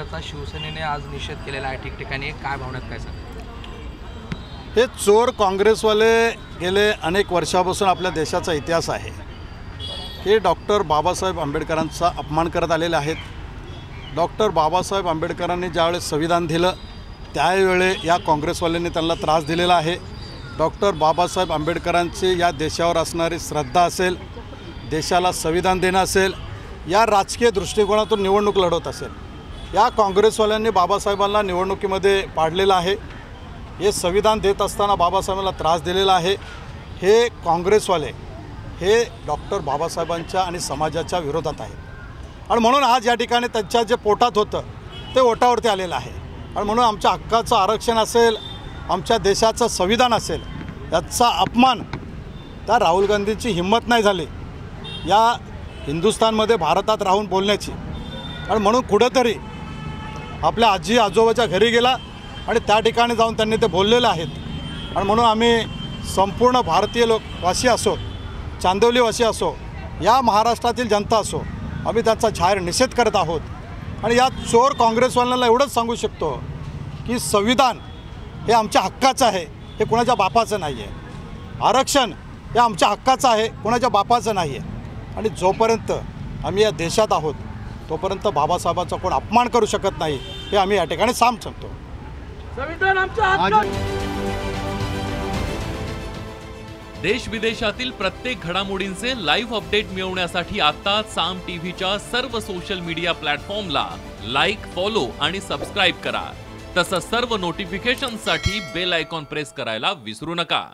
बलात्काराचा शिवसेनेने आज निषेध केलेला आहे ठिकठिकाणी, काय भावनात काय सांगा? हे चोर काँग्रेसवाले गेले अनेक वर्षापासून आपल्या देशाचा इतिहास आहे, हे डॉक्टर बाबासाहेब आंबेडकरांचा अपमान करत आलेले आहेत। डॉक्टर बाबासाहेब आंबेडकरांनी ज्यावेळेस संविधान दिलं त्यावेळे या काँग्रेसवाल्यांनी त्यांना त्रास दिलेला आहे। डॉक्टर बाबासाहेब आंबेडकरांची या देशावर असणारी श्रद्धा असेल, देशाला संविधान देणं असेल, या राजकीय दृष्टिकोनातून निवडणूक लढवत असेल, या काँग्रेसवाल्यांनी बाबासाहेबांना निवडणुकीमध्ये पाडलेलं आहे। हे संविधान देत असताना बाबासाहेबांना त्रास दिलेला आहे। हे काँग्रेसवाले हे डॉक्टर बाबासाहेबांच्या आणि समाजाच्या विरोधात आहेत आणि म्हणून आज या ठिकाणी त्यांच्या जे पोटात होतं ते ओटावरती आलेलं आहे आणि म्हणून आमच्या हक्काचं आरक्षण असेल, आमच्या देशाचं संविधान असेल, याचा अपमान त्या राहुल गांधींची हिंमत नाही झाली या हिंदुस्थानमध्ये भारतात राहून बोलण्याची आणि म्हणून कुठंतरी आपल्या आजी आजोबाच्या घरी गेला आणि त्या ठिकाणी जाऊन त्यांनी ते बोललेले आहेत आणि म्हणून आम्ही संपूर्ण भारतीय वासी असो, चांदिवलीवासी असो, या महाराष्ट्रातील जनता असो, आम्ही त्याचा जाहीर निषेध करत आहोत आणि या चोर काँग्रेसवाल्यांना एवढंच सांगू शकतो की संविधान हे आमच्या हक्काचं आहे, हे कुणाच्या बापाचं नाही आहे। आरक्षण हे आमच्या हक्काचं आहे, कुणाच्या बापाचं नाही आहे आणि जोपर्यंत आम्ही या देशात आहोत तोपर्यंत बाबासाहेबांचा कोण अपमान करू शकत नाही, हे आम्ही या ठिकाणी सांगतो। संविधान आमच्या हक्काचं। देश विदेशातील प्रत्येक घडामोडींचे लाईव्ह अपडेट मिळवण्यासाठी आता साम टीव्हीच्या सर्व सोशल मीडिया प्लॅटफॉर्मला लाईक, फॉलो आणि सबस्क्राईब करा। तसंच सर्व नोटिफिकेशनसाठी बेल आयकॉन प्रेस करायला विसरू नका।